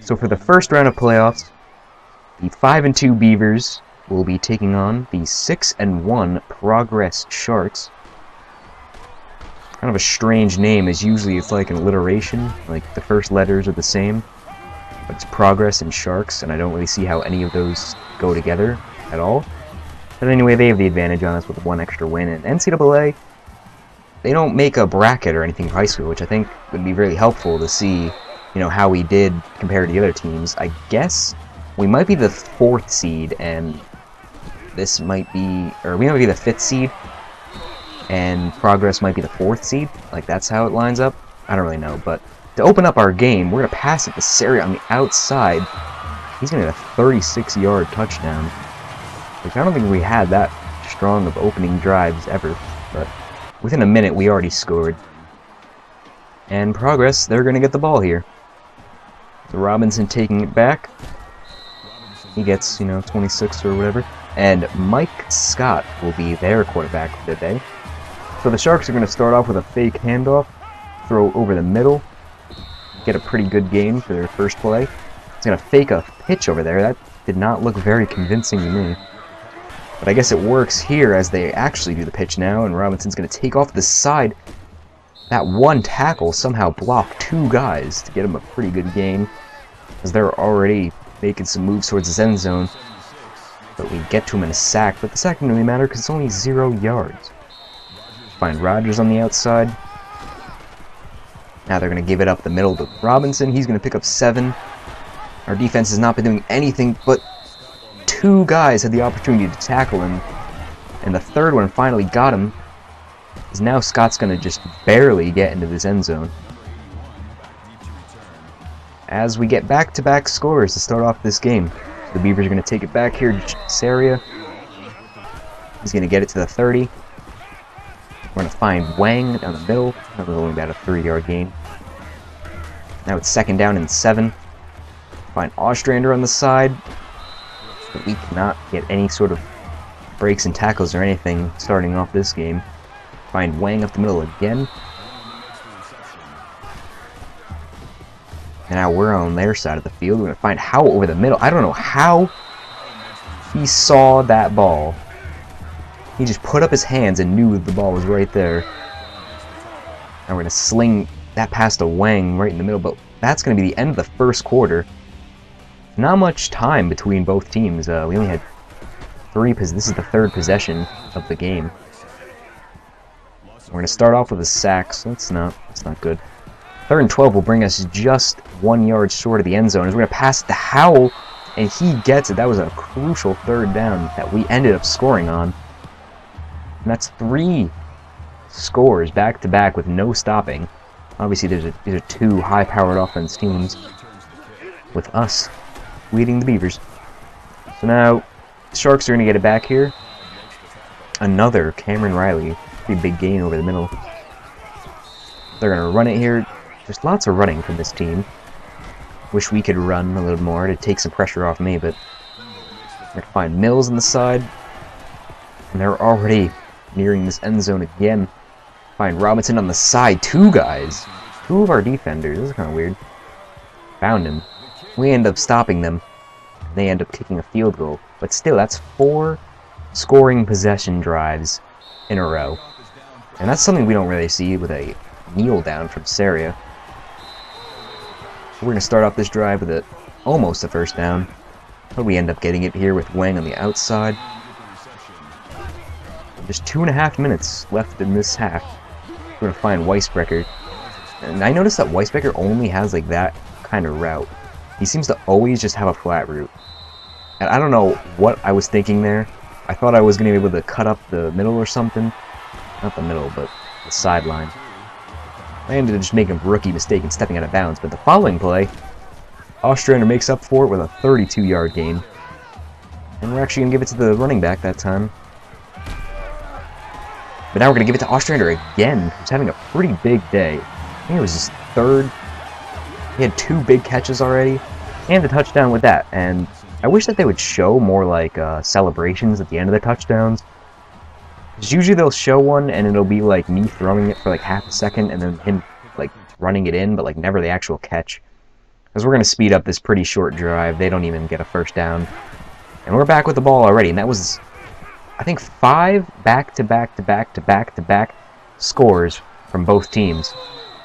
So for the first round of playoffs, the 5-2 Beavers will be taking on the 6-1 Progress Sharks. Kind of a strange name, as usually it's like an alliteration, like the first letters are the same, but it's Progress and Sharks, and I don't really see how any of those go together at all. But anyway, they have the advantage on us with one extra win, and NCAA, they don't make a bracket or anything for high school, which I think would be really helpful to see, you know, how we did compared to the other teams. I guess we might be the 4th seed, and this might be, or we might be the 5th seed, and Progress might be the 4th seed. Like, that's how it lines up. I don't really know, but to open up our game, we're going to pass it to Saria on the outside. He's going to get a 36-yard touchdown. Like, I don't think we had that strong of opening drives ever, but within a minute we already scored. And Progress, they're going to get the ball here. So Robinson taking it back. He gets, 26 or whatever. And Mike Scott will be their quarterback for the day. So the Sharks are going to start off with a fake handoff, throw over the middle, get a pretty good gain for their first play. He's going to fake a pitch over there. That did not look very convincing to me. But I guess it works here as they actually do the pitch now, and Robinson's going to take off the side. That one tackle somehow blocked 2 guys to get him a pretty good gain, as they're already making some moves towards his end zone. But we get to him in a sack, but the sack didn't really matter because it's only 0 yards. Find Rogers on the outside. Now they're going to give it up the middle to Robinson. He's going to pick up 7. Our defense has not been doing anything, but 2 guys had the opportunity to tackle him, and the third one finally got him. Because now Scott's going to just barely get into this end zone. As we get back-to-back scores to start off this game. The Beavers are going to take it back here to Saria. He's going to get it to the 30. We're going to find Wang down the middle. That was only about a 3-yard gain. Now it's 2nd down and 7. Find Ostrander on the side. But we cannot get any sort of breaks and tackles or anything starting off this game. Find Wang up the middle again. And now we're on their side of the field. We're going to find Howell over the middle. I don't know how he saw that ball. He just put up his hands and knew the ball was right there. And we're going to sling that pass to Wang right in the middle. But that's going to be the end of the first quarter. Not much time between both teams. We only had 3. This is the 3rd possession of the game. We're going to start off with a sack, so that's not good. 3rd and 12 will bring us just 1 yard short of the end zone. As we're going to pass it to Howell, and he gets it. That was a crucial 3rd down that we ended up scoring on. And that's 3 scores back-to-back with no stopping. Obviously, these are 2 high-powered offense teams, with us leading the Beavers. So now, the Sharks are going to get it back here. Another Cameron Riley. Pretty big gain over the middle. They're going to run it here. There's lots of running from this team. Wish we could run a little more to take some pressure off me, but we're going to find Mills on the side. And they're already nearing this end zone again. Find Robinson on the side. 2 guys. 2 of our defenders. This is kind of weird. Found him. We end up stopping them. They end up kicking a field goal. But still, that's 4 scoring possession drives in a row. And that's something we don't really see with a kneel down from Saria. We're going to start off this drive with almost a 1st down. But we end up getting it here with Wang on the outside. There's 2.5 minutes left in this half. We're going to find Weisbrecher. And I noticed that Weisbrecher only has like that kind of route. He seems to always just have a flat route. And I don't know what I was thinking there. I thought I was going to be able to cut up the middle or something. Not the middle, but the sideline. I ended up just making a rookie mistake and stepping out of bounds, but the following play, Ostrander makes up for it with a 32-yard gain. And we're actually going to give it to the running back that time. But now we're going to give it to Ostrander again, who's having a pretty big day. I think it was his 3rd. He had 2 big catches already, and a touchdown with that. And I wish that they would show more like celebrations at the end of the touchdowns. Because usually they'll show one and it'll be like me throwing it for like half a second and then him like running it in, but like never the actual catch. Because we're going to speed up this pretty short drive. They don't even get a first down. And we're back with the ball already. And that was, I think, 5 back-to-back-to-back-to-back-to-back scores from both teams.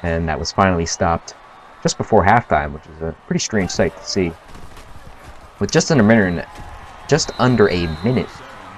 And that was finally stopped just before halftime, which is a pretty strange sight to see. With just under a minute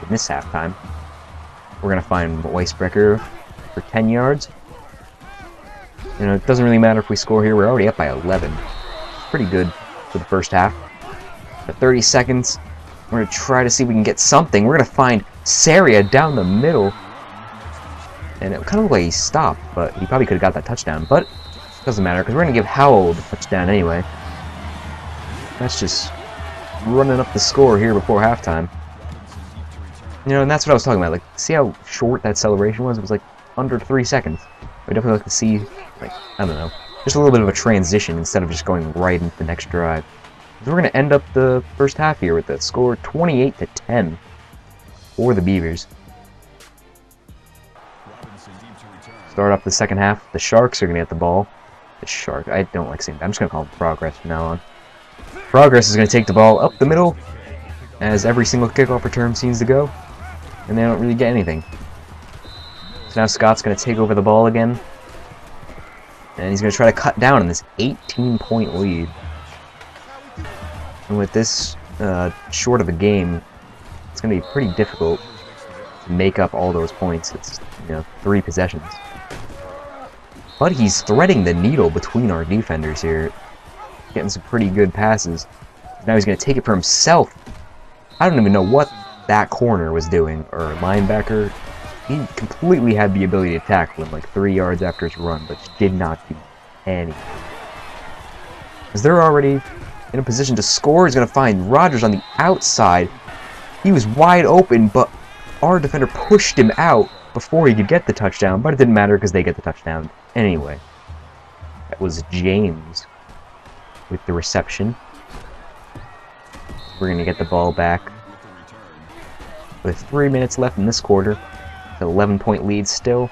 in this halftime, we're going to find Weisbrecher for 10 yards. You know, it doesn't really matter if we score here. We're already up by 11. Pretty good for the first half. For 30 seconds, we're going to try to see if we can get something. We're going to find Saria down the middle. And it kind of looked like he stopped, but he probably could have got that touchdown. But it doesn't matter, because we're going to give Howell the touchdown anyway. That's just running up the score here before halftime. You know, and that's what I was talking about. Like, see how short that celebration was? It was like under 3 seconds. I definitely like to see, like, I don't know, just a little bit of a transition instead of just going right into the next drive. So we're going to end up the first half here with the score 28-10 for the Beavers. Start up the second half. The Sharks are going to get the ball. The Shark, I don't like saying that. I'm just going to call them Progress from now on. Progress is going to take the ball up the middle, as every single kickoff return seems to go, and they don't really get anything. So now Scott's going to take over the ball again, and he's going to try to cut down on this 18-point lead. And with this short of a game, it's going to be pretty difficult to make up all those points. It's, you know, 3 possessions. But he's threading the needle between our defenders here, getting some pretty good passes. Now he's going to take it for himself. I don't even know what that corner was doing, or linebacker. He completely had the ability to tackle him like 3 yards after his run, but did not do anything. As they're already in a position to score, he's going to find Rogers on the outside. He was wide open, but our defender pushed him out before he could get the touchdown, but it didn't matter because they get the touchdown anyway. That was James with the reception. We're going to get the ball back with 3 minutes left in this quarter. 11-point lead still.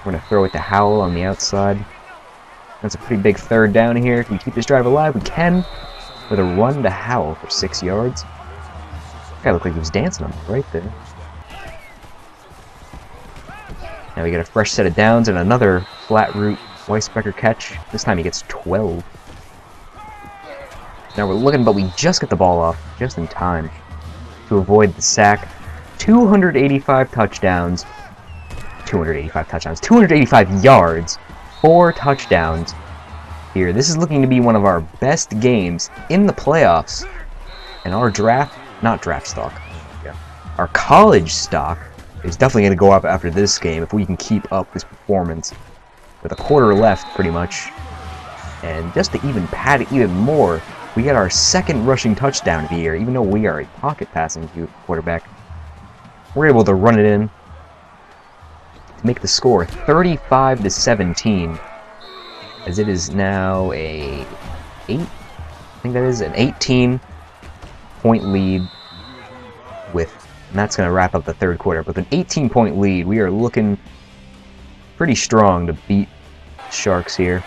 We're going to throw it to Howell on the outside. That's a pretty big third down here. Can we keep this drive alive? We can. With a run to Howell for 6 yards. That guy looked like he was dancing on it right there. Now we get a fresh set of downs and another flat route Weisbrecher catch. This time he gets 12. Now we're looking, but we just get the ball off just in time to avoid the sack. 285 touchdowns. 285 yards. 4 touchdowns here. This is looking to be one of our best games in the playoffs. And our our college stock is definitely going to go up after this game if we can keep up this performance. With a quarter left, pretty much. And just to even pad it even more, we get our 2nd rushing touchdown of the year, even though we are a pocket passing quarterback. We're able to run it in to make the score 35-17, as it is now an 18-point lead and that's going to wrap up the third quarter. With an 18-point lead, we are looking pretty strong to beat Sharks here.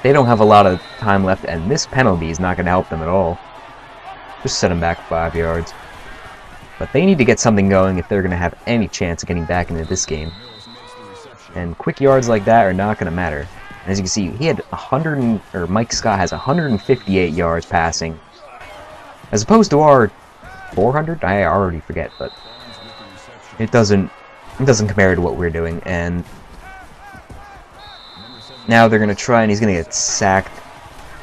They don't have a lot of time left, and this penalty is not going to help them at all. Just set them back 5 yards. But they need to get something going if they're going to have any chance of getting back into this game. And quick yards like that are not going to matter. And as you can see, he had Mike Scott has 158 yards passing, as opposed to our 400. I already forget, but it doesn't compare to what we're doing. And now they're going to try, and he's going to get sacked.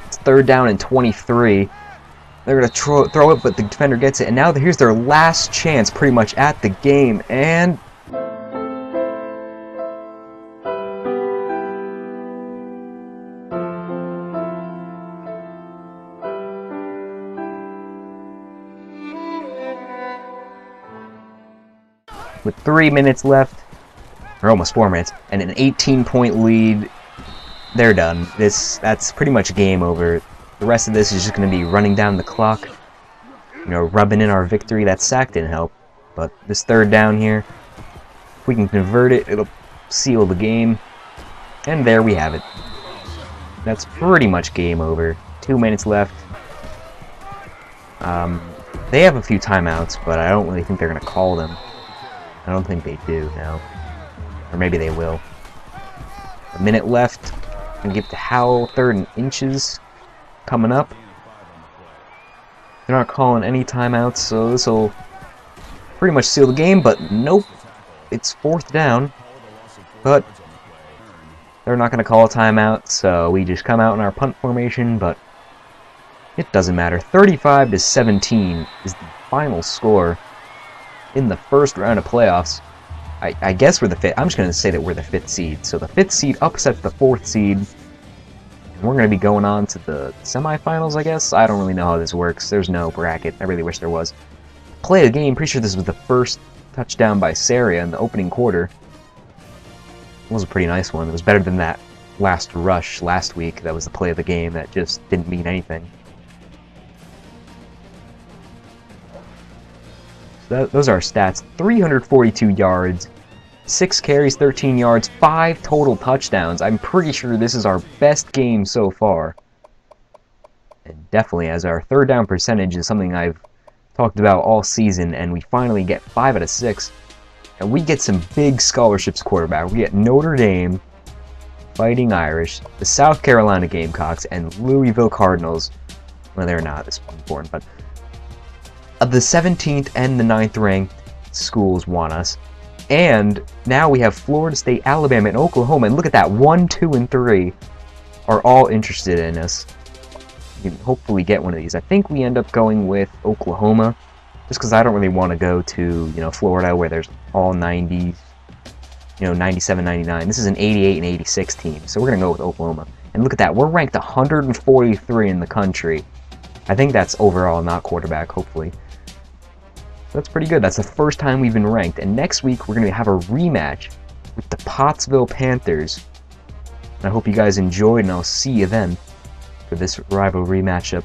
It's 3rd down and 23. They're going to throw it, but the defender gets it. And now here's their last chance pretty much at the game. And with 3 minutes left, or almost 4 minutes, and an 18-point lead, they're done. That's pretty much game over. The rest of this is just going to be running down the clock, you know, rubbing in our victory. That sack didn't help, but this 3rd down here, if we can convert it, it'll seal the game. And there we have it. that's pretty much game over. 2 minutes left. They have a few timeouts, but I don't really think they're going to call them. I don't think they do, no. Or maybe they will. A minute left. I'm going to give it to Howell, 3rd and inches. Coming up. They're not calling any timeouts, so this will pretty much seal the game, but nope. It's 4th down. But they're not going to call a timeout, so we just come out in our punt formation, but it doesn't matter. 35-17 is the final score in the first round of playoffs. I guess we're the 5th. I'm just going to say that we're the 5th seed. So the 5th seed upsets the 4th seed. And we're going to be going on to the semifinals, I guess. I don't really know how this works. There's no bracket. I really wish there was. Play of the game. Pretty sure this was the first touchdown by Saria in the opening quarter. It was a pretty nice one. It was better than that last rush last week. That was the play of the game that just didn't mean anything. Those are our stats. 342 yards, 6 carries, 13 yards, 5 total touchdowns. I'm pretty sure this is our best game so far. And definitely, as our 3rd down percentage is something I've talked about all season, and we finally get 5 out of 6. And we get some big scholarships quarterback. We get Notre Dame, Fighting Irish, the South Carolina Gamecocks, and Louisville Cardinals. Well, they're not this important, but the 17th and the 9th ranked schools want us. And now we have Florida State, Alabama, and Oklahoma. And look at that, 1, 2, and 3 are all interested in us. We can hopefully get one of these. I think we end up going with Oklahoma, just because I don't really want to go to, Florida where there's all 90s, 97, 99. This is an 88 and 86 team, so we're going to go with Oklahoma. And look at that, we're ranked 143 in the country. I think that's overall, not quarterback, hopefully. That's pretty good. That's the first time we've been ranked. And next week, we're going to have a rematch with the Pottsville Panthers. And I hope you guys enjoyed, and I'll see you then for this rivalry matchup.